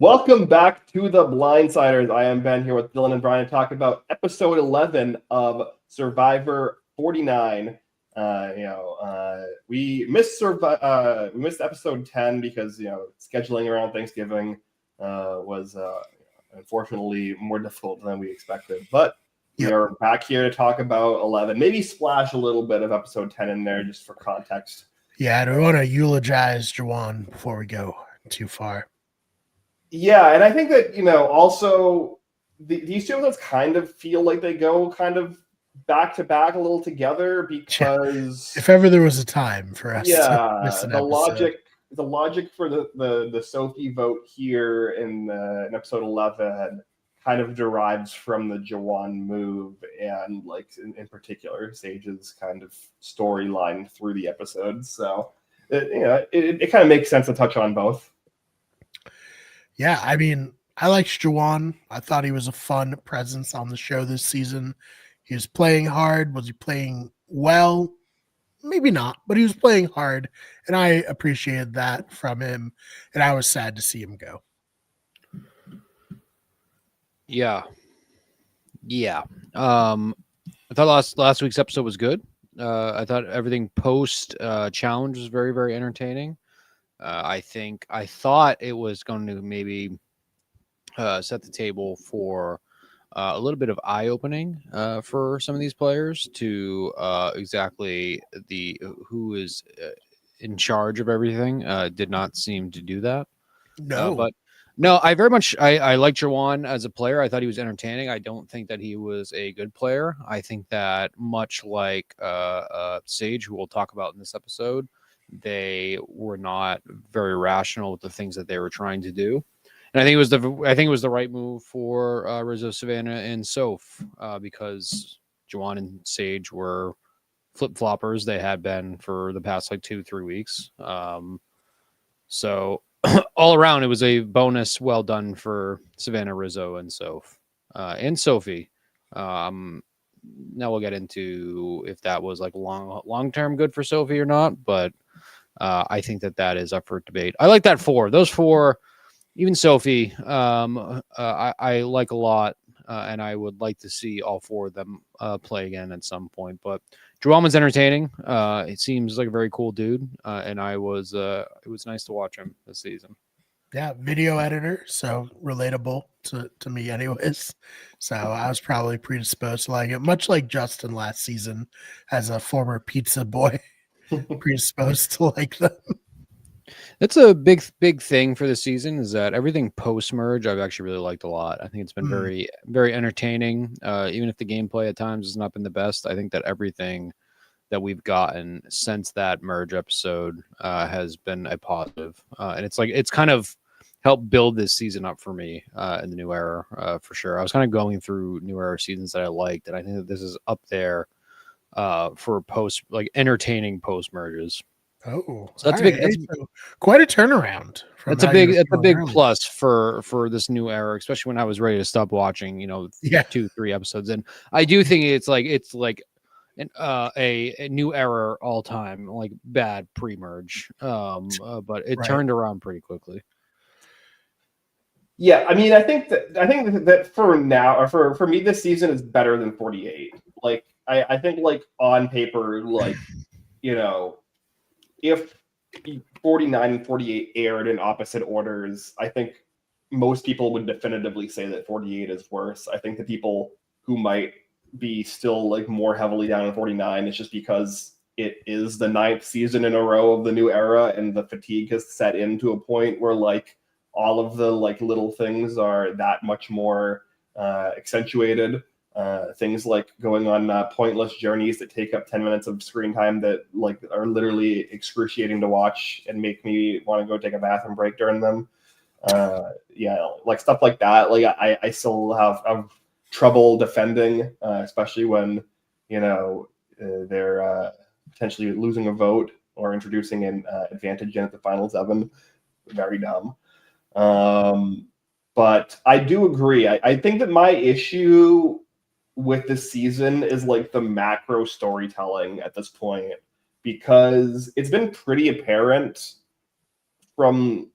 Welcome back to the Blindsiders. I am Ben here with Dylan and Brian to talk about episode 11 of Survivor 49. We missed episode 10 because scheduling around Thanksgiving was unfortunately more difficult than we expected. But we are back here to talk about 11. Maybe splash a little bit of episode 10 in there just for context. Yeah, do we want to eulogize Juwan before we go too far? Yeah, and I think that, also these two episodes kind of feel like they go kind of back to back a little together because if ever there was a time for us to miss an episode. The logic for the Sophie vote here in episode 11 kind of derives from the Juwan move and in particular Sage's kind of storyline through the episode. So it kind of makes sense to touch on both. Yeah, I mean, I liked Juwan. I thought he was a fun presence on the show this season. He was playing hard. Was he playing well? Maybe not, but he was playing hard, and I appreciated that from him, and I was sad to see him go. Yeah. I thought last week's episode was good. I thought everything post challenge was very, very entertaining. I thought it was going to maybe set the table for a little bit of eye-opening for some of these players to exactly who is in charge of everything. Did not seem to do that. No, I very much I like Juwan as a player. I thought he was entertaining. I don't think that he was a good player. I think that much like Sage, who we'll talk about in this episode, they were not very rational with the things that they were trying to do. And I think it was the right move for Rizzo, Savannah, and Soph because Juwan and Sage were flip-floppers. They had been for the past 2-3 weeks. So all around, it was a bonus. Well done for Savannah, Rizzo, and Soph and Sophie. Now we'll get into if that was long-term good for Sophie or not, but I think that is up for debate. I like that those four, even Sophie, I like a lot, and I would like to see all four of them play again at some point. But Juwan was entertaining. It seems like a very cool dude, and it was nice to watch him this season. Yeah, video editor, so relatable to me anyways. So I was probably predisposed to like it, much like Justin last season as a former pizza boy. Predisposed to like them. That's a big thing for the season is that everything post merge I've actually really liked a lot. I think it's been very, very entertaining. Even if the gameplay at times has not been the best, I think that everything that we've gotten since that merge episode has been a positive. And it's kind of helped build this season up for me in the new era for sure. I was kind of going through new era seasons that I liked, and I think that this is up there for entertaining post merges. Oh, so that's big. That's quite a turnaround. That's a big plus for this new era, especially when I was ready to stop watching. 2-3 episodes, and I do think it's like a new era all time, like bad pre-merge. But it turned around pretty quickly. Yeah, I mean, I think that for now, or for me, this season is better than 48. I think on paper, if 49 and 48 aired in opposite orders, I think most people would definitively say that 48 is worse. I think the people who might be still more heavily down on 49 is just because it is the 9th season in a row of the new era, and the fatigue has set in to a point where all of the little things are that much more accentuated. Things like going on pointless journeys that take up 10 minutes of screen time that are literally excruciating to watch and make me want to go take a bathroom break during them. Stuff like that. I still have trouble defending, especially when they're potentially losing a vote or introducing an advantage in at the final 7. Very dumb. But I do agree. I think that my issue with this season is the macro storytelling at this point, because it's been pretty apparent from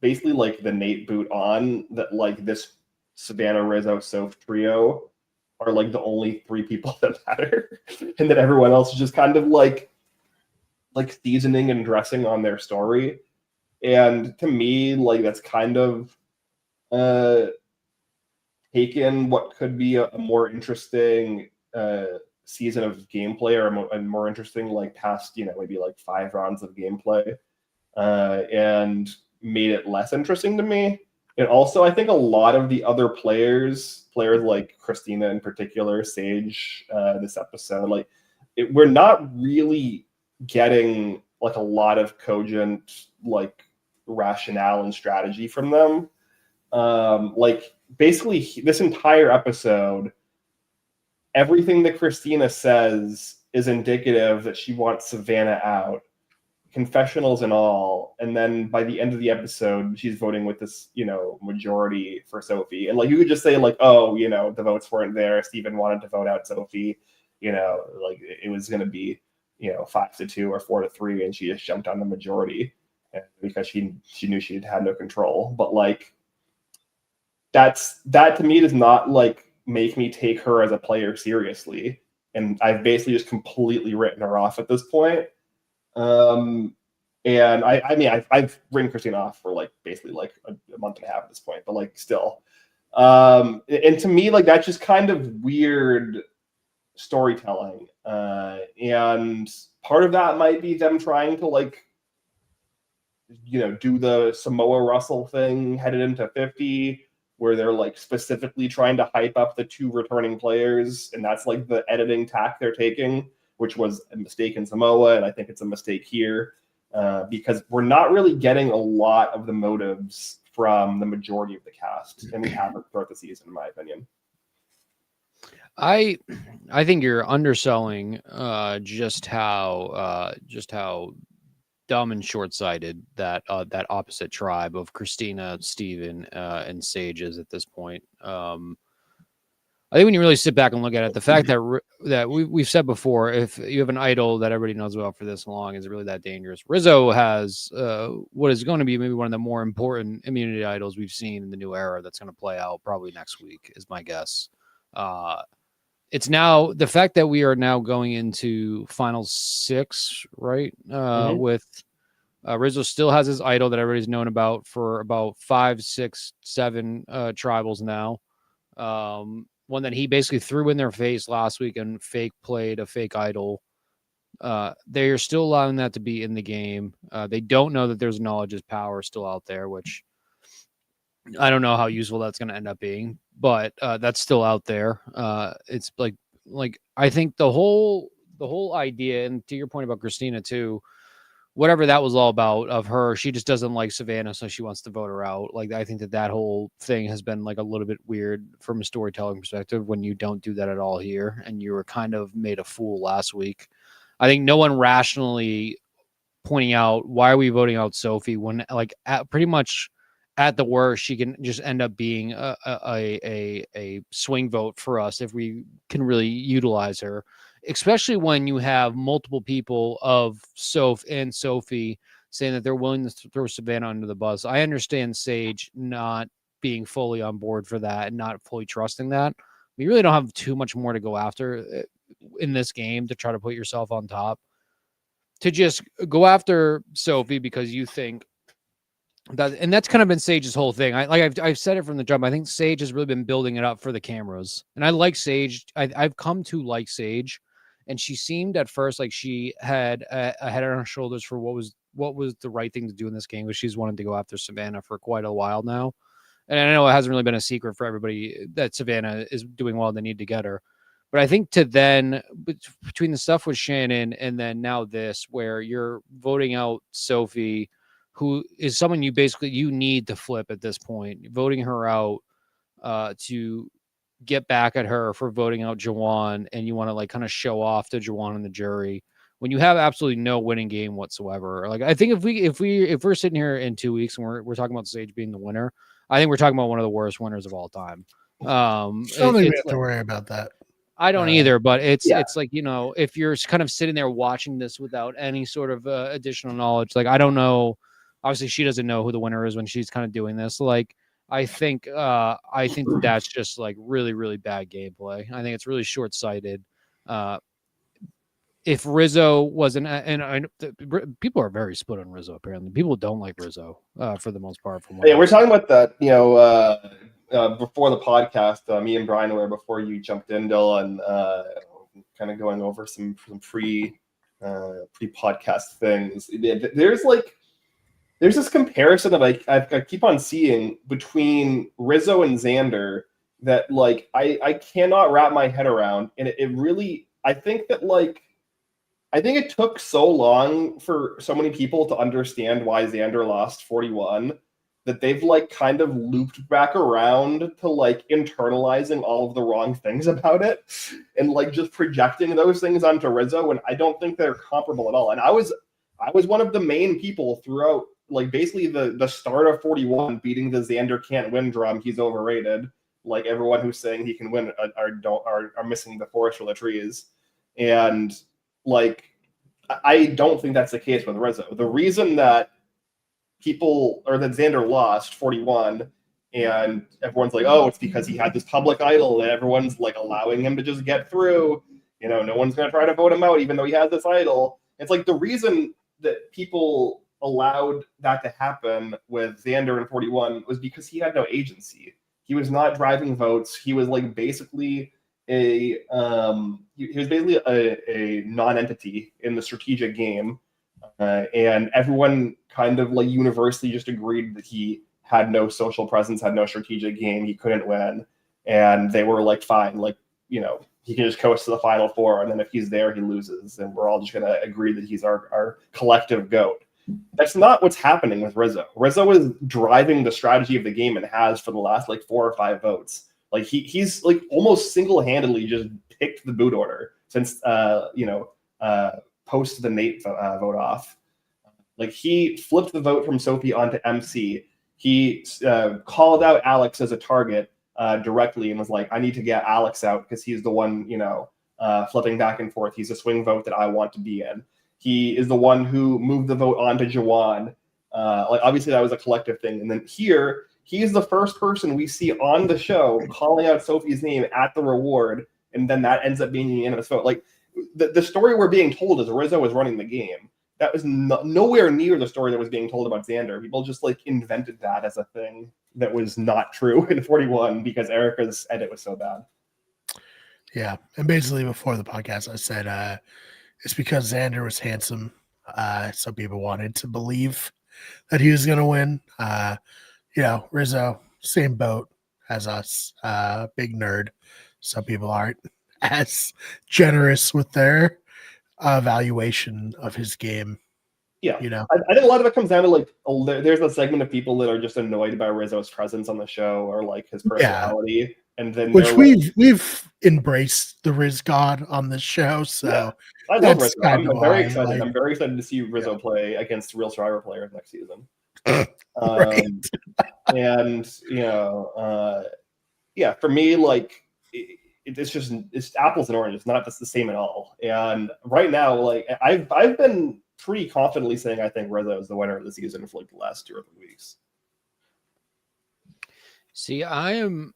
basically like the Nate boot on that like this Savannah Rizzo Soph trio are like the only three people that matter, and that everyone else is just kind of like seasoning and dressing on their story. And to me, like that's kind of taken what could be a more interesting season of gameplay, or a more interesting like past, maybe like 5 rounds of gameplay, and made it less interesting to me. And also, I think a lot of the other players like Christina in particular, Sage, this episode, like we're not really getting like a lot of cogent like rationale and strategy from them. Like basically this entire episode, everything that Christina says is indicative that she wants Savannah out, confessionals and all. And then by the end of the episode, she's voting with this, majority for Sophie. And like you could just say like, oh, the votes weren't there. Steven wanted to vote out Sophie. Like it was going to be, 5-2 or 4-3, and she just jumped on the majority because she knew she had no control. But like that to me does not like make me take her as a player seriously, and I've basically just completely written her off at this point. And I mean I've written Christina off for like basically like a month and a half at this point, but like still, and to me like that's just kind of weird storytelling, and part of that might be them trying to like do the Samoa Russell thing headed into 50, where they're like specifically trying to hype up the 2 returning players, and that's like the editing tack they're taking, which was a mistake in Samoa, and I think it's a mistake here, because we're not really getting a lot of the motives from the majority of the cast, and we haven't throughout the season, in my opinion. I think you're underselling just how dumb and short-sighted that opposite tribe of Christina, Steven, and Sage is at this point. I think when you really sit back and look at it, the fact that we've said before, if you have an idol that everybody knows about for this long, is it really that dangerous? Rizzo has what is going to be maybe one of the more important immunity idols we've seen in the new era that's going to play out probably next week, is my guess. It's now the fact that we are now going into final 6, right? With Rizzo still has his idol that everybody's known about for about 5, 6, 7 tribals now. One that he basically threw in their face last week and fake played a fake idol. They are still allowing that to be in the game. They don't know that there's knowledge is power still out there, which I don't know how useful that's going to end up being, but that's still out there. It's like I think the whole idea, and to your point about Christina too, whatever that was all about of her, she just doesn't like Savannah, so she wants to vote her out. Like I think that whole thing has been like a little bit weird from a storytelling perspective when you don't do that at all here, and you were kind of made a fool last week. I think no one rationally pointing out why are we voting out Sophie when like pretty much at the worst she can just end up being a swing vote for us if we can really utilize her, especially when you have multiple people of Soph and Sophie saying that they're willing to throw Savannah under the bus. I understand Sage not being fully on board for that and not fully trusting that. You really don't have too much more to go after in this game to try to put yourself on top. To just go after Sophie because you think that, and that's kind of been Sage's whole thing. I've said it from the jump. I think Sage has really been building it up for the cameras, and I like Sage. I've come to like Sage, and she seemed at first like she had a head on her shoulders for what was the right thing to do in this game, because she's wanted to go after Savannah for quite a while now. And I know it hasn't really been a secret for everybody that Savannah is doing well. They need to get her. But I think to then, between the stuff with Shannon and then now this, where you're voting out Sophie, who is someone you need to flip at this point, voting her out to get back at her for voting out Jawan, and you want to like kind of show off to Jawan and the jury when you have absolutely no winning game whatsoever. Like I think if we're sitting here in 2 weeks and we're talking about Sage being the winner, I think we're talking about one of the worst winners of all time. I don't think we have to worry about that. I don't either, but it's like, if you're kind of sitting there watching this without any sort of additional knowledge, like I don't know obviously she doesn't know who the winner is when she's kind of doing this. Like, I think that's just like really, really bad gameplay. I think it's really short sighted. If Rizzo wasn't, and people are very split on Rizzo. Apparently, people don't like Rizzo for the most part. From what Yeah, we're talking about that. Before the podcast, me and Brian were before you jumped in, Dylan, kind of going over some pre podcast things. There's this comparison that I keep on seeing between Rizzo and Xander that like I cannot wrap my head around, and it really I think it took so long for so many people to understand why Xander lost 41 that they've like kind of looped back around to like internalizing all of the wrong things about it and like just projecting those things onto Rizzo, and I don't think they're comparable at all. And I was one of the main people throughout like basically the start of 41 beating the Xander can't win drum. He's overrated. Like everyone who's saying he can win are missing the forest for the trees. And like, I don't think that's the case with Rizzo. The reason that that Xander lost 41 and everyone's like, oh, it's because he had this public idol and everyone's like allowing him to just get through. No one's going to try to vote him out even though he has this idol. It's like the reason that people allowed that to happen with Xander in 41 was because he had no agency. He was not driving votes. He was like basically he was basically a non-entity in the strategic game, and everyone kind of like universally just agreed that he had no social presence, had no strategic game, he couldn't win, and they were like, fine, like he can just coast to the final four, and then if he's there, he loses, and we're all just gonna agree that he's our collective GOAT. That's not what's happening with Rizzo. Rizzo is driving the strategy of the game and has for the last like 4 or 5 votes. Like he's like almost single-handedly just picked the boot order since post the Nate vote off. Like he flipped the vote from Sophie onto MC. He called out Alex as a target directly and was like, I need to get Alex out because he's the one flipping back and forth. He's a swing vote that I want to be in. He is the one who moved the vote onto Jawan. Like obviously that was a collective thing, and then here. He is the first person we see on the show calling out Sophie's name at the reward, and then that ends up being the unanimous vote. Like the story we're being told is Rizzo was running the game. That was nowhere near the story that was being told about Xander. People just like invented that as a thing that was not true in 41 because Erica's edit was so bad. Yeah, and basically before the podcast, I said it's because Xander was handsome, so people wanted to believe that he was going to win. Rizzo, same boat as us, big nerd. Some people aren't as generous with their evaluation of his game. Yeah, I think a lot of it comes down to like there's a segment of people that are just annoyed by Rizzo's presence on the show or like his personality, and then which we've embraced the Riz God on this show. So I love Rizzo. I'm very excited. I'm very excited to see Rizzo play against real Survivor players next season. And for me, like it's apples and oranges, not just the same at all. And right now, like I've been pretty confidently saying I think Rizzo is the winner of the season for like the last 2 or 3 weeks. See, I am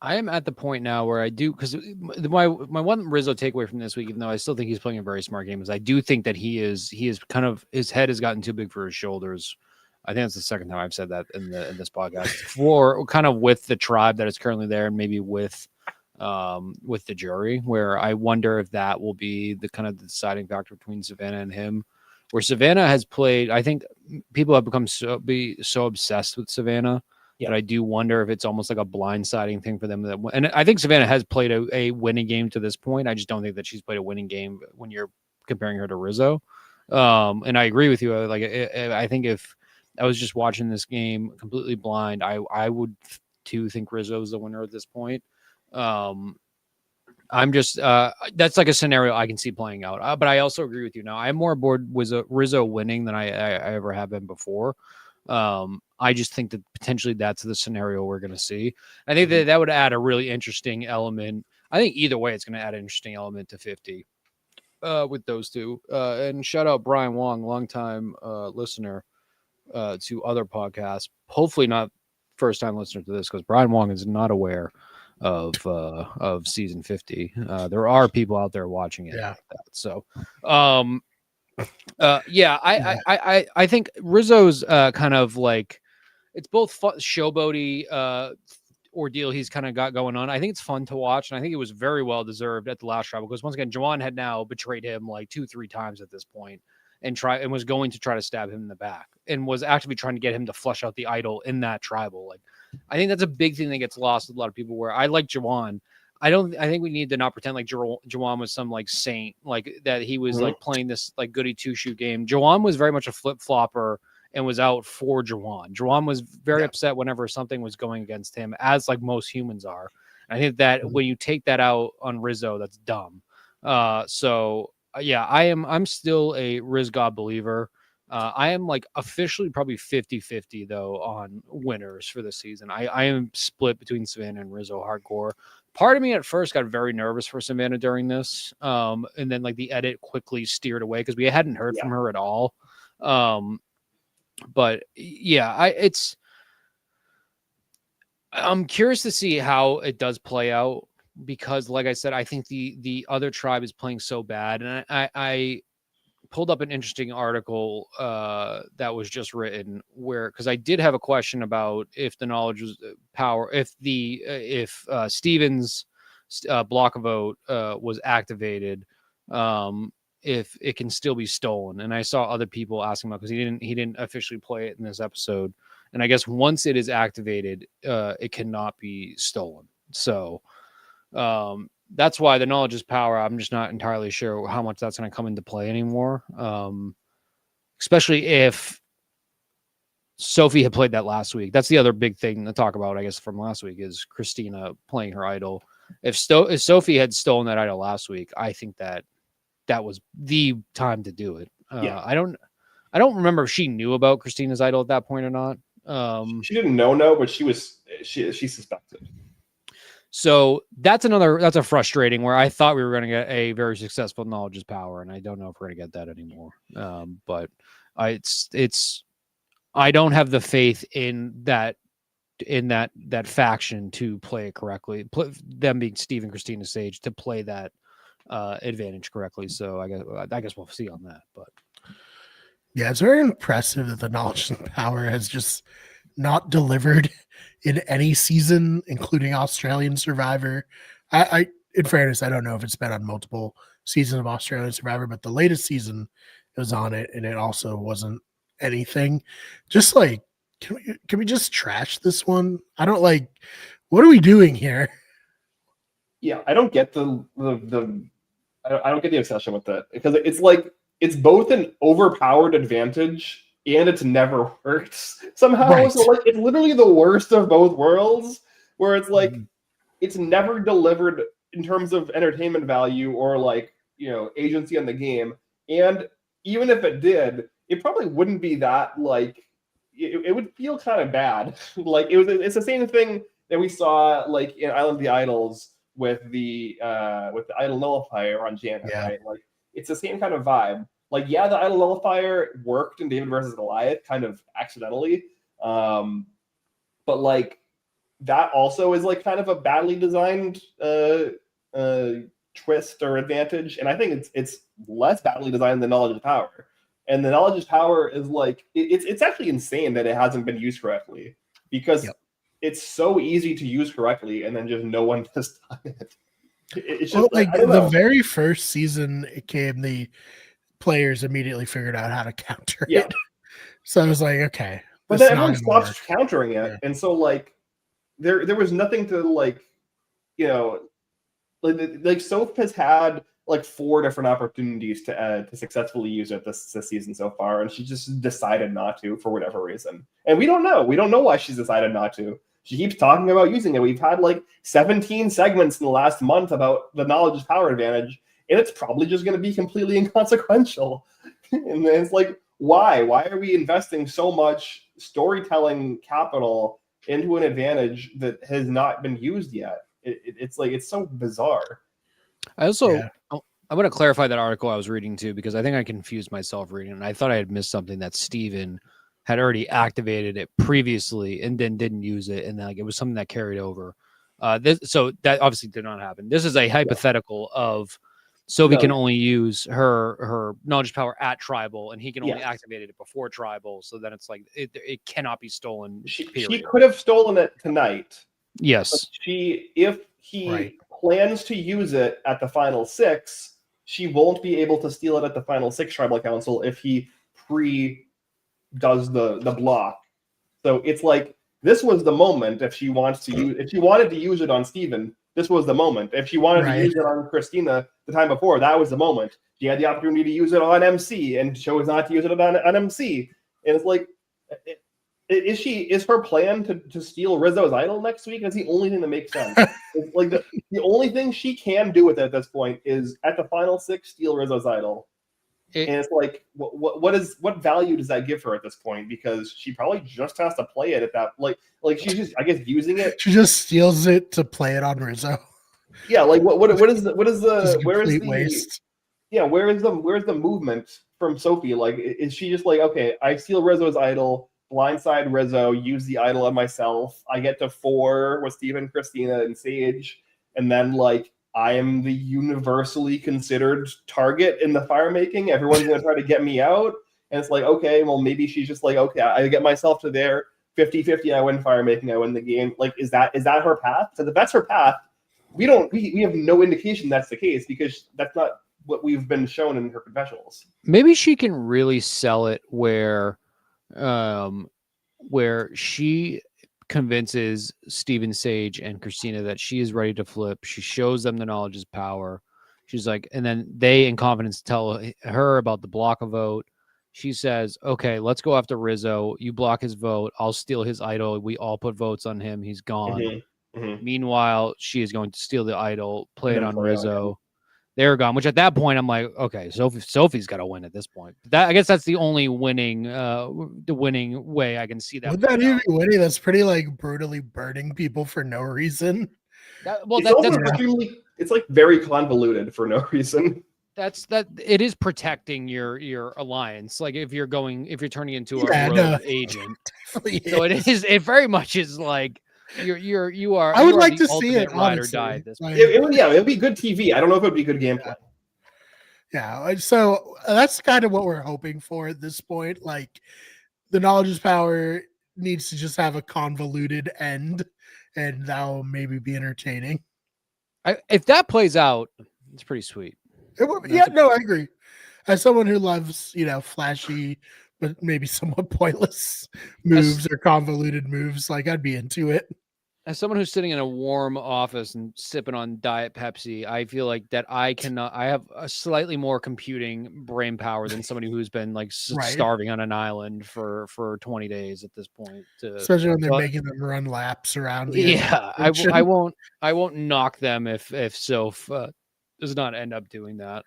at the point now where I do, because my one Rizzo takeaway from this week, even though I still think he's playing a very smart game, is I do think that he is kind of, his head has gotten too big for his shoulders. I think it's the second time I've said that in this podcast for kind of with the tribe that is currently there, and maybe with the jury, where I wonder if that will be the kind of the deciding factor between Savannah and him. Where Savannah has played, I think people have become so obsessed with Savannah. Yeah. But I do wonder if it's almost like a blindsiding thing for them. And I think Savannah has played a winning game to this point. I just don't think that she's played a winning game when you're comparing her to Rizzo. And I agree with you. Like, I think if I was just watching this game completely blind, I would too think Rizzo is the winner at this point. I'm just that's like a scenario I can see playing out. But I also agree with you. Now I'm more aboard with Rizzo winning than I ever have been before. I just think that potentially that's the scenario we're going to see. I think that would add a really interesting element. I think either way, it's going to add an interesting element to 50 with those two. And shout out Brian Wong, longtime listener. to other podcasts. Hopefully not first time listener to this, because Brian Wong is not aware of season 50. There are people out there watching it. Yeah. Like that. So, I think Rizzo's kind of like, it's both showboaty ordeal he's kind of got going on. I think it's fun to watch, and I think it was very well deserved at the last tribal, because once again, Juwan had now betrayed him like 2-3 times at this point, and was going to try to stab him in the back, and was actively trying to get him to flush out the idol in that tribal. Like, I think that's a big thing that gets lost with a lot of people, where I like Juwan. I think we need to not pretend like Juwan was some like saint, like that he was like playing this like goody two-shoe game. Juwan was very much a flip-flopper and was out for Juwan. Juwan was very upset whenever something was going against him, as like most humans are. And I think that when you take that out on Rizzo, that's dumb. I'm still a Riz God believer. I am like officially probably 50-50 though on winners for the season. I am split between Savannah and Rizzo hardcore. Part of me at first got very nervous for Savannah during this. And then like the edit quickly steered away, because we hadn't heard from her at all. But yeah, I'm curious to see how it does play out, because like I said, I think the other tribe is playing so bad. And I pulled up an interesting article that was just written, because I did have a question about if the knowledge was power, if Stevens block vote was activated, if it can still be stolen. And I saw other people asking about, because he didn't officially play it in this episode. And I guess once it is activated, it cannot be stolen. So that's why the knowledge is power. I'm just not entirely sure how much that's going to come into play anymore. Especially if Sophie had played that last week. That's the other big thing to talk about, I guess, from last week, is Christina playing her idol. If Sophie had stolen that idol last week, I think that was the time to do it. I don't remember if she knew about Christina's idol at that point or not. She didn't know, but she suspected. So that's a frustrating, where I thought we were going to get a very successful knowledge is power, and I don't know if we're going to get that anymore. But I don't have the faith in that faction to play it correctly. Them being Steve and Christina Sage, to play that advantage correctly. So I guess we'll see on that. But yeah, it's very impressive that the knowledge and power has just not delivered in any season, including Australian Survivor. I in fairness, I don't know if it's been on multiple seasons of Australian Survivor, but the latest season it was on it, and it also wasn't anything. Just like, can we just trash this one? I don't like. What are we doing here? Yeah, I don't get I don't get the obsession with it, because it's like, it's both an overpowered advantage and it's never worked somehow. Right. So like, it's literally the worst of both worlds, where it's like, it's never delivered in terms of entertainment value or like, agency in the game. And even if it did, it probably wouldn't be that like, it would feel kind of bad. Like it's the same thing that we saw like in Island of the Idols with the idol nullifier on Janet, right? Like it's the same kind of vibe. Like, yeah, the idol nullifier worked in David versus Goliath kind of accidentally. But like that also is like kind of a badly designed twist or advantage. And I think it's less badly designed than knowledge is power. And the knowledge is power is like, it's actually insane that it hasn't been used correctly, because it's so easy to use correctly, and then just no one has done it. It's just like the very first season it came, the players immediately figured out how to counter it. So I was like, okay. But then everyone stopped countering it. Yeah. And so like there was nothing to like, like Soph has had like 4 different opportunities to successfully use it this season so far, and she just decided not to for whatever reason. And we don't know why she's decided not to. She keeps talking about using it. We've had like 17 segments in the last month about the knowledge is power advantage, and it's probably just going to be completely inconsequential. And it's like, why are we investing so much storytelling capital into an advantage that has not been used yet? It's like, it's so bizarre. I also I want to clarify that article I was reading too, because I think I confused myself reading it, and I thought I had missed something that Steven had already activated it previously and then didn't use it, and then like it was something that carried over. So that obviously did not happen. This is a hypothetical of Sophie can only use her knowledge power at tribal, and he can only activate it before tribal. So then it's like it cannot be stolen. She could have stolen it tonight. Yes. If he plans to use it at the final 6, she won't be able to steal it at the final 6 tribal council if he does the block. So it's like this was the moment if she wanted to use it on Steven, this was the moment. If she wanted to use it on Christina the time before, that was the moment. She had the opportunity to use it on MC and chose not to use it on MC. And it's like, is her plan to steal Rizzo's idol next week? That's the only thing that makes sense. It's like the only thing she can do with it at this point is at the final 6 steal Rizzo's idol. And it's like, what value does that give her at this point? Because she probably just has to play it at that, like she's just, I guess, using it. She just steals it to play it on Rizzo. Yeah, like where is the waste? Yeah, where's the movement from Sophie? Like, is she just like, okay, I steal Rizzo's idol, blindside Rizzo, use the idol on myself, I get to 4 with Steven, Christina, and Sage, and then like I am the universally considered target in the fire making. Everyone's going to try to get me out. And it's like, okay, well, maybe she's just like, okay, I get myself to there, 50-50, I win fire making, I win the game. Like, is that her path? So if that's her path, we have no indication that's the case, because that's not what we've been shown in her confessionals. Maybe she can really sell it where she convinces Steven, Sage, and Christina that she is ready to flip. She shows them the knowledge is power. She's like, and then they in confidence tell her about the block a vote. She says, okay, let's go after Rizzo. You block his vote. I'll steal his idol. We all put votes on him. He's gone. Mm-hmm. Mm-hmm. Meanwhile, she is going to steal the idol, play it on Rizzo. They're gone, which at that point I'm like, okay, Sophie's got to win at this point. I guess that's the only winning way I can see that. Would that even be winning? That's pretty like brutally burning people for no reason. It's like very convoluted for no reason. It is protecting your alliance. Like if you're turning into a rogue agent. So it very much is like you are. I would like to see it. Ride or die at this point. It would be good TV. I don't know if it would be good gameplay. Yeah, so that's kind of what we're hoping for at this point. Like, the knowledge is power needs to just have a convoluted end, and that'll maybe be entertaining. If that plays out, it's pretty sweet. I agree. As someone who loves, flashy but maybe somewhat pointless moves or convoluted moves, like, I'd be into it. As someone who's sitting in a warm office and sipping on Diet Pepsi, I feel like that I have a slightly more computing brain power than somebody who's been like starving on an island for 20 days at this point. Especially when they're making them run laps around. I won't knock them if Soph does not end up doing that.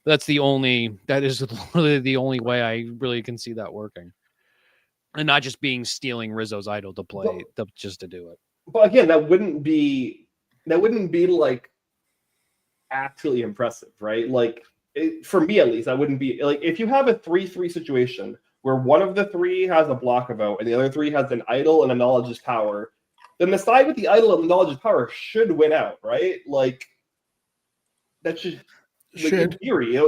That is literally the only way I really can see that working. And not just stealing Rizzo's idol to play, just to do it. But again, that wouldn't be like actually impressive, right? Like, for me at least, I wouldn't be like, if you have a 3-3 situation where one of the 3 has a block a vote and the other 3 has an idol and a knowledge is power, then the side with the idol and the knowledge is power should win out, right? Like, that should. In theory,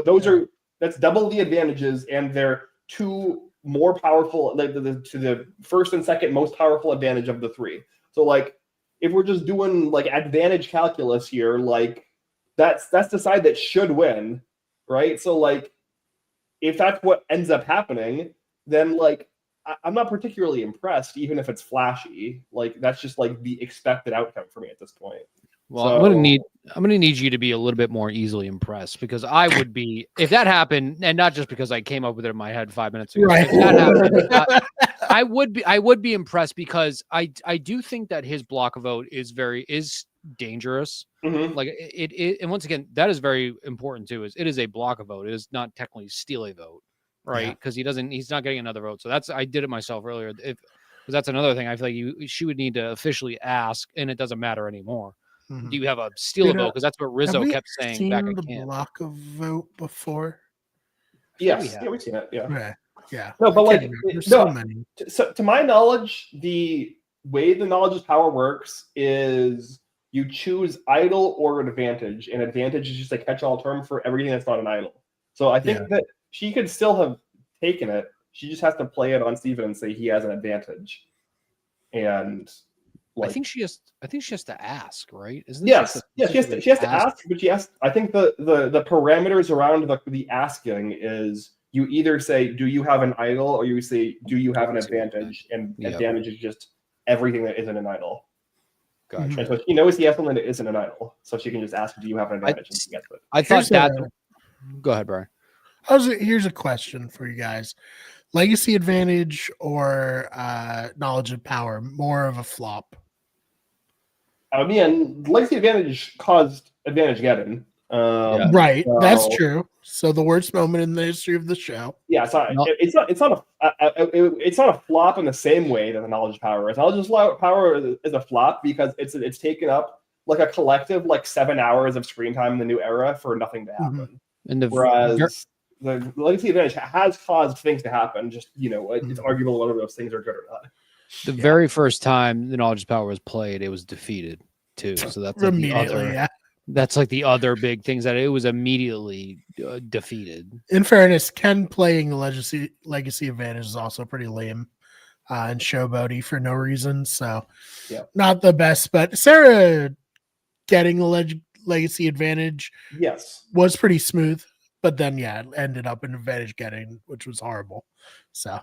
that's double the advantages, and they're 2 more powerful, like to the first and second most powerful advantage of the 3. So like, if we're just doing like advantage calculus here, like that's the side that should win, right? So like, if that's what ends up happening, then like I'm not particularly impressed, even if it's flashy. Like, that's just like the expected outcome for me at this point. Well, I'm gonna need you to be a little bit more easily impressed, because I would be, if that happened, and not just because I came up with it in my head 5 minutes ago. Right. If that happened, I would be impressed, because I do think that his block vote is dangerous. Mm-hmm. Like it, and once again, that is very important too. It is a block a vote. It is not technically steal a vote, right? Because he's not getting another vote. So I did it myself earlier. Because that's another thing. I feel like she would need to officially ask, and it doesn't matter anymore. Mm-hmm. Do you have a steal a vote? Because that's what Rizzo kept saying back at camp. Block a vote before? Yes, we've seen it. Yeah. Okay. Yeah. No, but I like, can't remember. There's no, so many. So to my knowledge, the way the knowledge of power works is you choose idol or advantage, and advantage is just a catch-all term for everything that's not an idol. So I think that she could still have taken it. She just has to play it on Steven and say he has an advantage. And I think she has to ask, right? Isn't yes, yeah, she has to ask, but I think the parameters around the asking is you either say, do you have an idol, or you say, do you have an advantage? And advantage is just everything that isn't an idol. Gotcha. And so she knows he has something that isn't an idol, so she can just ask, do you have an advantage? And she gets it. I thought that. Go ahead, Brian. Here's a question for you guys. Legacy advantage or knowledge of power, more of a flop? I mean, legacy advantage caused advantage getting. Right, so, that's true. So the worst moment in the history of the show. Yeah, it's not a flop in the same way that the knowledge of power is. Knowledge of power is a flop because it's taken up like a collective 7 hours of screen time in the new era for nothing to happen. Whereas the legacy advantage has caused things to happen. Just it's arguable whether those things are good or not. The very first time the knowledge of power was played, it was defeated too. So that's like immediately. That's like the other big things that it was immediately defeated. In fairness, Ken playing the legacy advantage is also pretty lame and showboaty for no reason. So, not the best. But Sarah getting the legacy advantage, was pretty smooth. But then, it ended up in advantage getting, which was horrible. So,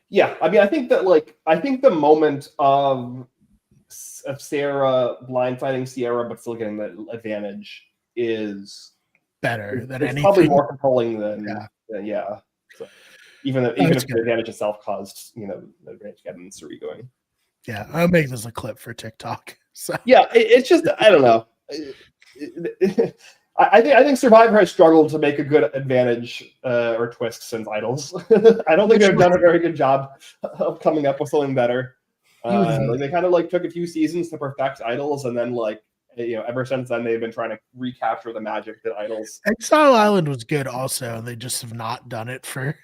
yeah, I mean, I think the moment of Sarah blindsiding Sierra but still getting the advantage is better than anything. Probably more compelling than So even if the advantage itself caused the advantage getting Suri going. Yeah, I'll make this a clip for TikTok. So it's just I don't know. I think Survivor has struggled to make a good advantage or twist since Idols. I don't think they've done a very good job of coming up with something better. They kind of took a few seasons to perfect Idols, and then ever since then they've been trying to recapture the magic that Idols. Exile Island was good also. They just have not done it for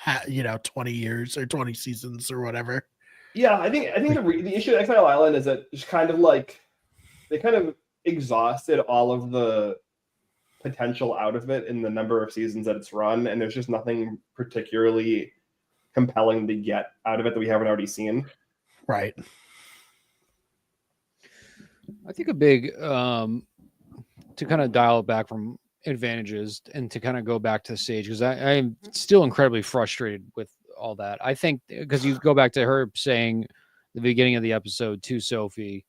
20 years or 20 seasons or whatever. Yeah, I think the issue with Exile Island is that it's kind of they kind of exhausted all of the potential out of it in the number of seasons that it's run, and there's just nothing particularly compelling to get out of it that we haven't already seen. Right. I think a big to kind of dial it back from advantages and to kind of go back to Sage, because I'm still incredibly frustrated with all that. I think because you go back to her saying the beginning of the episode to Sophie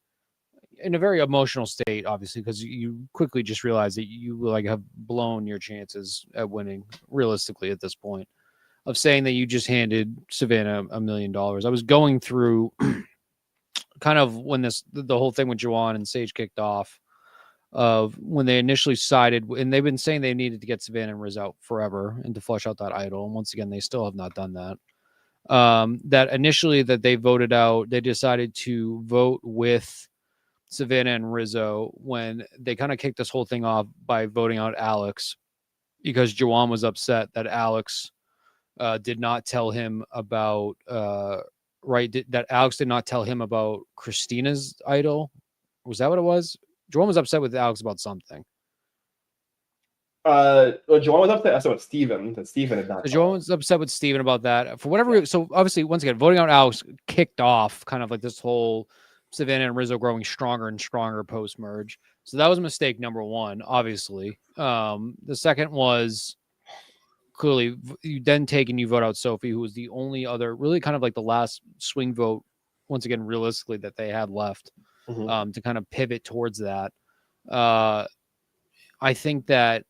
in a very emotional state, obviously, because you quickly just realize that you have blown your chances at winning realistically at this point, of saying that you just handed Savannah $1 million. I was going through kind of when the whole thing with Juwan and Sage kicked off, of when they initially sided, and they've been saying they needed to get Savannah and Riz out forever and to flush out that idol. And once again, they still have not done that. That initially that they voted out, they decided to vote with Savannah and Rizzo when they kind of kicked this whole thing off by voting out Alex, because Juwan was upset that Alex did not tell him about that Alex did not tell him about Christina's idol. Was that what it was? Juwan was upset with Alex about something. Juwan was upset with Steven. That Steven had not. Juwan was upset with Steven about that for whatever. So obviously, once again, voting out Alex kicked off kind of like this whole Savannah and Rizzo growing stronger and stronger post merge. So that was mistake number one, obviously. The second was clearly you then take and you vote out Sophie, who was the only other really kind of like the last swing vote, once again, realistically, that they had left to kind of pivot towards that. I think that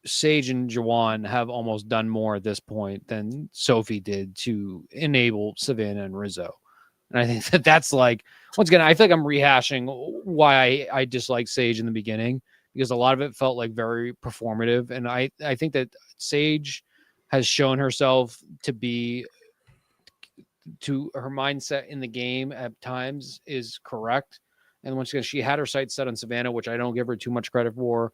Sage and Juwan have almost done more at this point than Sophie did to enable Savannah and Rizzo. And I think that's once again, I feel like I'm rehashing why I disliked Sage in the beginning, because a lot of it felt like very performative. And I think that Sage has shown herself to her mindset in the game at times is correct. And once again, she had her sights set on Savannah, which I don't give her too much credit for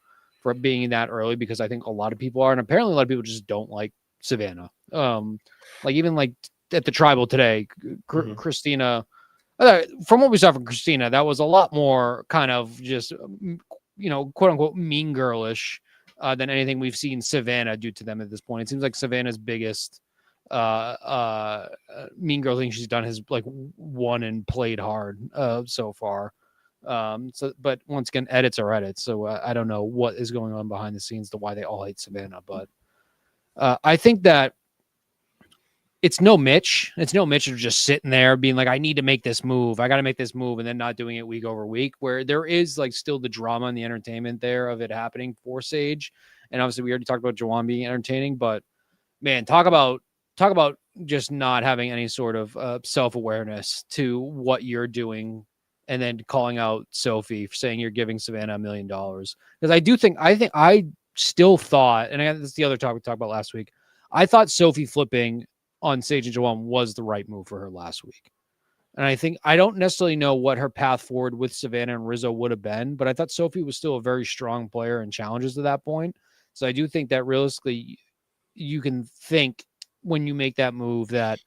being that early, because I think a lot of people are, and apparently a lot of people just don't like Savannah. Like even like at the tribal today, Mhm. Christina. From what we saw from Christina, that was a lot more kind of just, quote unquote, mean girlish than anything we've seen Savannah do to them at this point. It seems like Savannah's biggest mean girl thing she's done has like won and played hard so far. But once again, edits are edits. So I don't know what is going on behind the scenes to why they all hate Savannah. But I think that it's no Mitch. It's no Mitch just sitting there being like, I need to make this move. I got to make this move, and then not doing it week over week, where there is like still the drama and the entertainment there of it happening for Sage. And obviously we already talked about Jawan being entertaining, but man, talk about just not having any sort of self-awareness to what you're doing, and then calling out Sophie for saying you're giving Savannah $1 million. Because I still thought, and this is the other topic we talked about last week, I thought Sophie flipping on Sage and Jawan was the right move for her last week. And I think I don't necessarily know what her path forward with Savannah and Rizzo would have been, but I thought Sophie was still a very strong player in challenges to that point. So I do think that realistically you can think when you make that move that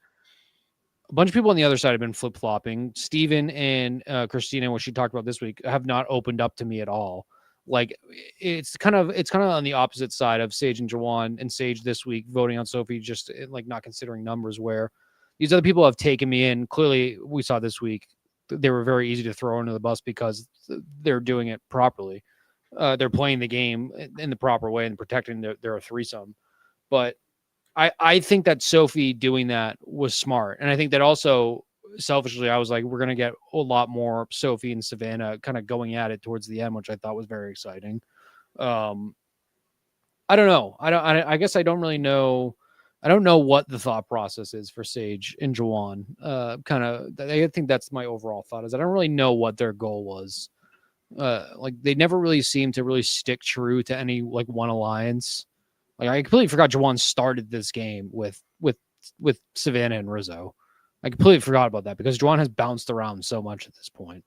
a bunch of people on the other side have been flip-flopping. Steven and Christina, what she talked about this week, have not opened up to me at all. Like it's kind of on the opposite side of Sage and Jawan, and Sage this week voting on Sophie, just like not considering numbers, where these other people have taken me in. Clearly we saw this week they were very easy to throw under the bus because they're doing it properly. They're playing the game in the proper way and protecting their threesome. But I think that Sophie doing that was smart. And I think that also selfishly, I was like, we're going to get a lot more Sophie and Savannah kind of going at it towards the end, which I thought was very exciting. I don't know. I guess I don't really know. I don't know what the thought process is for Sage and Jawan. I think that's my overall thought, is I don't really know what their goal was. Like they never really seemed to really stick true to any like one alliance. Like I completely forgot Jawan started this game with Savannah and Rizzo. I completely forgot about that because Jawan has bounced around so much at this point.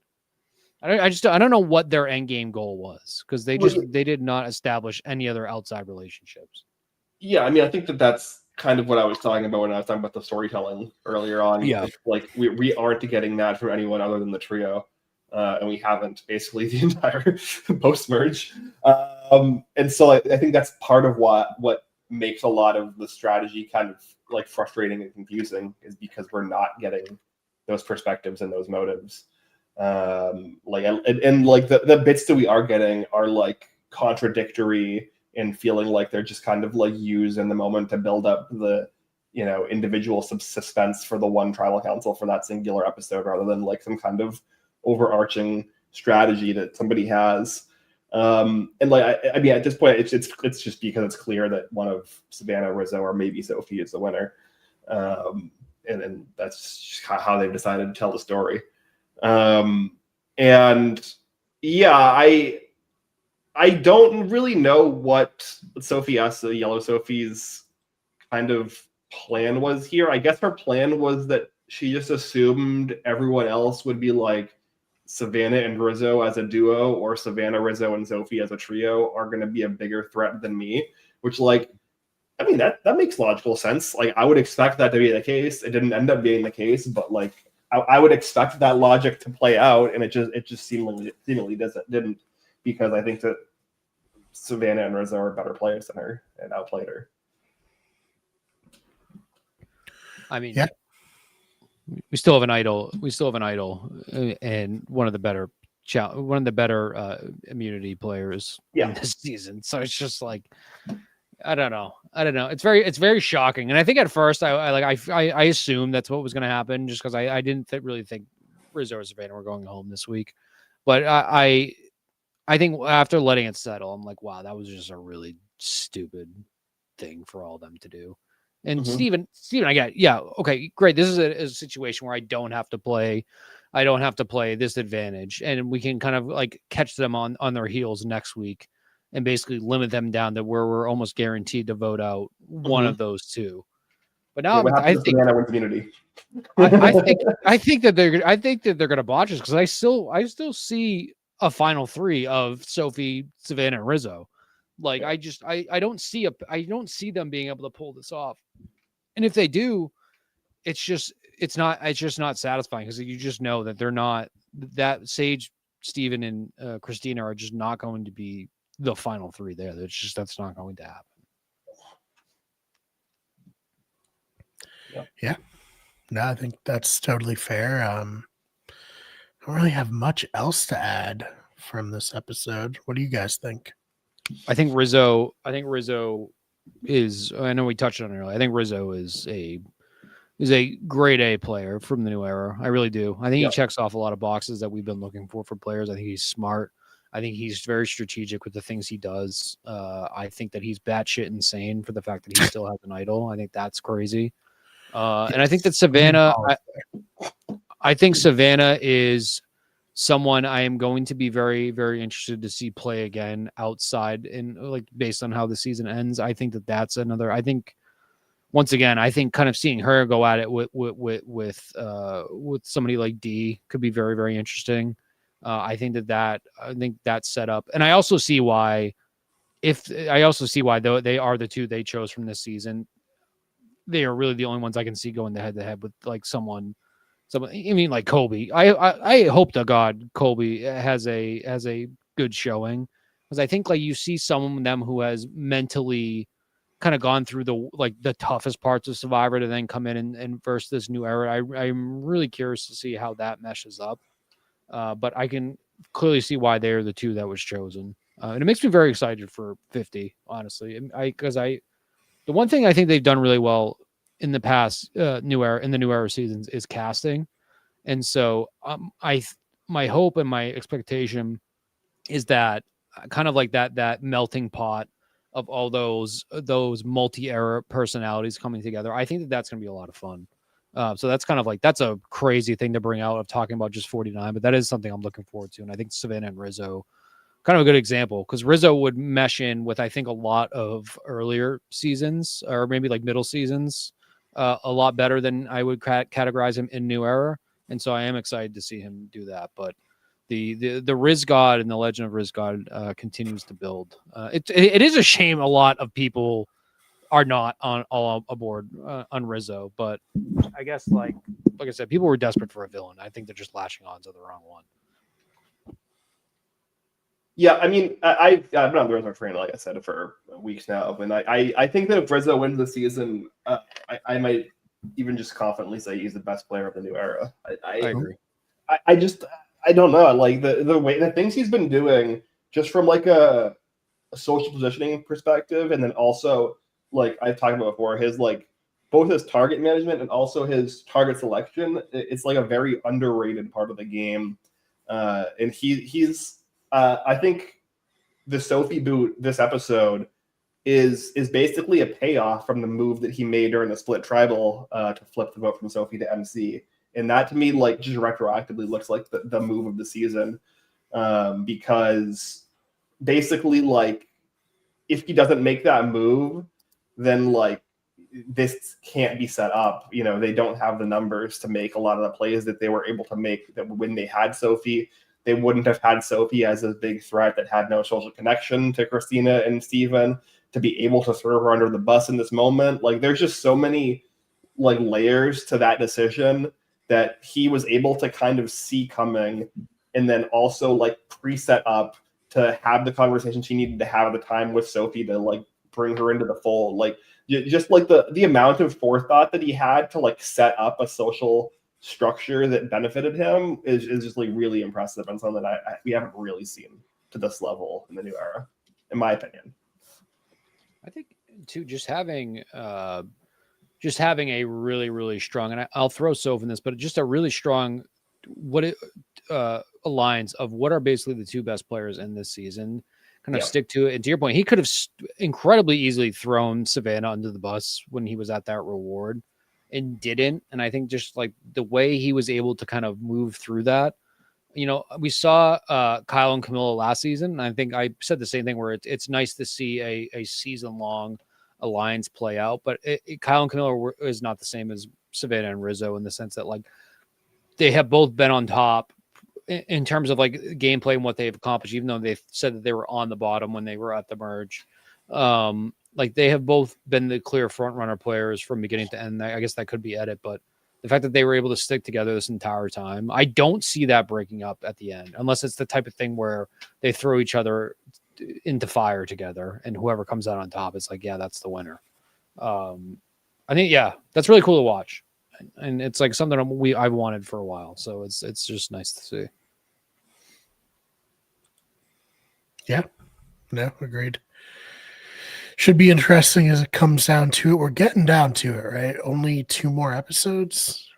I don't know what their end game goal was, because they did not establish any other outside relationships. Yeah, I mean, I think that's kind of what I was talking about when I was talking about the storytelling earlier on. Yeah, like we aren't getting that from anyone other than the trio. And we haven't basically the entire post merge. And so I think that's part of what makes a lot of the strategy kind of like frustrating and confusing, is because we're not getting those perspectives and those motives. Like the bits that we are getting are like contradictory and feeling like they're just kind of like used in the moment to build up the individual suspense for the one tribal council for that singular episode, rather than like some kind of overarching strategy that somebody has. And like I mean, at this point, it's just because it's clear that one of Savannah, Rizzo, or maybe Sophie is the winner, and that's just how they've decided to tell the story. And yeah, I don't really know what Sophie S, the Yellow Sophie's kind of plan was here. I guess her plan was that she just assumed everyone else would be like Savannah and Rizzo as a duo, or Savannah, Rizzo, and Sophie as a trio are going to be a bigger threat than me, which, like, I mean, that makes logical sense. Like, I would expect that to be the case. It didn't end up being the case, but like, I would expect that logic to play out, and it just seemingly didn't, because I think that Savannah and Rizzo are better players than her and outplayed her. I mean, yeah. We still have an idol. And one of the better immunity players in this season. So it's just like, I don't know. It's very shocking. And I think at first I assumed that's what was going to happen, just because I didn't really think Rizzo or Savannah were going home this week. But I think after letting it settle, I'm like, wow, that was just a really stupid thing for all of them to do. And Steven, I get, yeah, okay, great. This is a situation where I don't have to play this advantage, and we can kind of like catch them on their heels next week, and basically limit them down to where we're almost guaranteed to vote out one of those two. But now I think Savannah wins immunity. I think that they're going to botch this, because I still see a final three of Sophie, Savannah, and Rizzo. Like, I don't see them being able to pull this off. And if they do, it's just not satisfying because you just know that they're not that Sage, Steven, and Christina are just not going to be the final three there. That's not going to happen. Yeah. No, I think that's totally fair. I don't really have much else to add from this episode. What do you guys think? I think Rizzo is. I know we touched on it earlier. I think Rizzo is a grade A player from the new era. I really do. I think he checks off a lot of boxes that we've been looking for players. I think he's smart. I think he's very strategic with the things he does. I think that he's batshit insane for the fact that he still has an idol. I think that's crazy. And I think that Savannah, I think Savannah is someone I am going to be very, very interested to see play again outside and like based on how the season ends. I think that's another. I think once again, I think kind of seeing her go at it with somebody like D could be very, very interesting. I think that set up, and I also see why. Though they are the two they chose from this season, they are really the only ones I can see going head to head with like someone. I mean, like Colby. I hope to God Colby has a good showing because I think like you see some of them who has mentally kind of gone through the toughest parts of Survivor to then come in and verse this new era. I'm really curious to see how that meshes up. But I can clearly see why they're the two that was chosen. And it makes me very excited for 50, honestly. The one thing I think they've done really well in the past new era seasons is casting. And so my hope and my expectation is that kind of like that melting pot of all those multi-era personalities coming together. I think that's going to be a lot of fun. So that's kind of like, that's a crazy thing to bring out of talking about just 49, but that is something I'm looking forward to. And I think Savannah and Rizzo, kind of a good example, because Rizzo would mesh in with, I think, a lot of earlier seasons or maybe like middle seasons a lot better than I would categorize him in New Era. And so I am excited to see him do that. But the Riz God and the Legend of Riz God continues to build. It is a shame a lot of people are not all aboard on Rizzo, but I guess like I said, people were desperate for a villain. I think they're just lashing on to the wrong one. Yeah, I mean, I've been on the Rizzo train, like I said, for weeks now, and I think that if Rizzo wins the season, I might even just confidently say he's the best player of the new era. I agree. I don't know, like the things he's been doing, just from like a social positioning perspective, and then also like I've talked about before, his like both his target management and also his target selection. It's like a very underrated part of the game, and he's. I think the Sophie boot this episode is basically a payoff from the move that he made during the split tribal to flip the vote from Sophie to MC. And that to me, like, just retroactively looks like the move of the season, because basically, like, if he doesn't make that move, then like this can't be set up. You know, they don't have the numbers to make a lot of the plays that they were able to make that when they had Sophie. They wouldn't have had Sophie as a big threat that had no social connection to Christina and Steven to be able to throw her under the bus in this moment. Like, there's just so many like layers to that decision that he was able to kind of see coming, and then also like preset up to have the conversation she needed to have at the time with Sophie to like bring her into the fold. Like, just like the amount of forethought that he had to like set up a social structure that benefited him is just like really impressive, and something that we haven't really seen to this level in the new era, in my opinion. I think too, just having a really, really strong, and I'll throw Soph in this, but just a really strong alliance of what are basically the two best players in this season. Kind of stick to it. And to your point, he could have incredibly easily thrown Savannah under the bus when he was at that reward, and didn't. And I think just like the way he was able to kind of move through that, you know, we saw Kyle and Camilla last season. And I think I said the same thing where it's nice to see a season long alliance play out, but Kyle and Camilla is not the same as Savannah and Rizzo in the sense that like they have both been on top in terms of like gameplay and what they've accomplished, even though they've said that they were on the bottom when they were at the merge. like they have both been the clear front runner players from beginning to end. I guess that could be edit, but the fact that they were able to stick together this entire time, I don't see that breaking up at the end, unless it's the type of thing where they throw each other into fire together, and whoever comes out on top, it's like, yeah, that's the winner. I think, yeah, that's really cool to watch, and it's like something I've wanted for a while. So it's just nice to see. Yeah, no, agreed. Should be interesting as it comes down to it. We're getting down to it, right? Only 2 more episodes.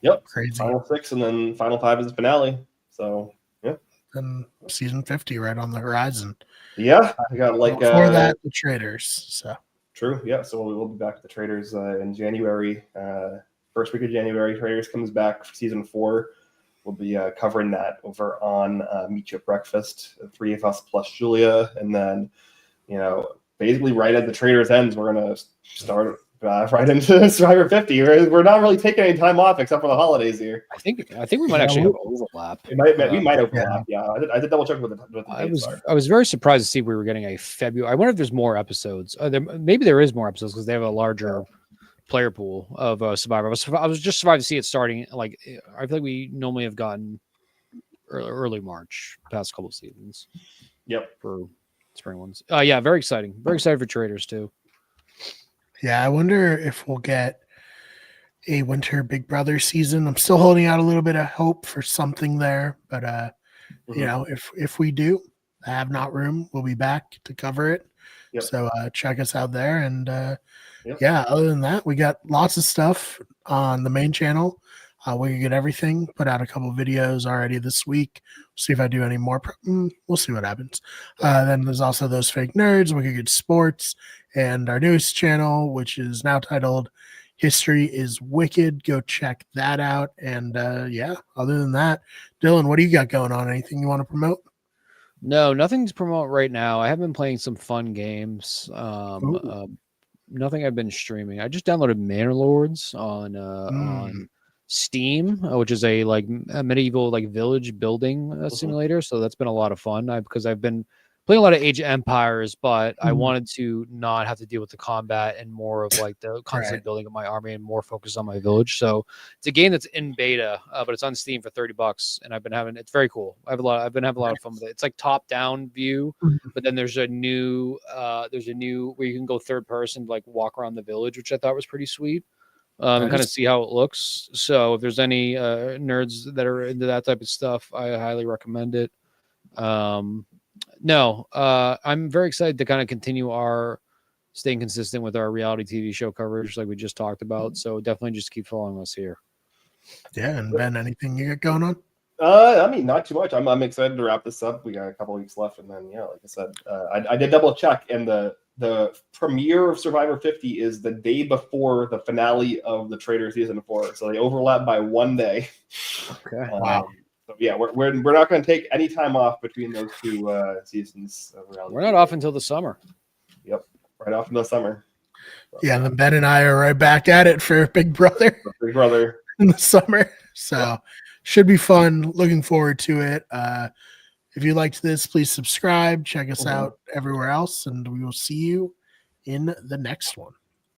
Yep. Crazy. Final 6, and then final 5 is the finale. So yeah. And season 50 right on the horizon. Yeah, I got like before that, the Traders. So true. Yeah, so we'll be back to the Traders in January. First week of January, Traders comes back for season 4. We'll be covering that over on Meet You at Breakfast, the 3 of us plus Julia, and then basically right at the Traders ends, we're gonna start right into Survivor 50. We're not really taking any time off except for the holidays here. I think we might actually have overlap. We might overlap. Yeah, I did double check with the dates. I was very surprised to see we were getting a February. I wonder if there's more episodes. Maybe there is more episodes because they have a larger player pool of Survivor. I was just surprised to see it starting. Like I feel like we normally have gotten early March past couple of seasons. Yep. For spring ones. Yeah, very exciting. Very excited for Traders too. Yeah, I wonder if we'll get a winter Big Brother season. I'm still holding out a little bit of hope for something there, but if we do, I have not room. We'll be back to cover it. Yep. So check us out there. And yeah, other than that, we got lots of stuff on the main channel. We can get everything. Put out a couple of videos already this week. See if I do any more. We'll see what happens. Then there's also Those Fake Nerds, Wicked Good Sports, and our newest channel, which is now titled History is Wicked. Go check that out. And other than that, Dylan, what do you got going on? Anything you want to promote? No, nothing to promote right now. I have been playing some fun games. Nothing I've been streaming. I just downloaded Manor Lords on Steam, which is a medieval village building simulator. So that's been a lot of fun because I've been playing a lot of Age of Empires, but I wanted to not have to deal with the combat and more of the constant building of my army and more focus on my village. So it's a game that's in beta, but it's on Steam for $30, and it's very cool. I've been having a lot of fun with it. It's like top down view, but then there's a new where you can go third person, walk around the village, which I thought was pretty sweet. And kind of see how it looks. So if there's any nerds that are into that type of stuff, I highly recommend it. I'm very excited to kind of continue staying consistent with our reality TV show coverage like we just talked about. So definitely just keep following us here. Yeah. And Ben, anything you got going on? Not too much. I'm excited to wrap this up. We got a couple weeks left. And then, like I said, I did double check, and the premiere of Survivor 50 is the day before the finale of the Trader season 4. So they overlap by 1 day. Okay. Wow. So yeah, we're not going to take any time off between those 2 seasons of reality. We're not off until the summer. Yep, right off in the summer. So, yeah, and then Ben and I are right back at it for Big Brother. Big Brother in the summer. So should be fun. Looking forward to it. If you liked this, please subscribe. Check us out everywhere else, and we will see you in the next one.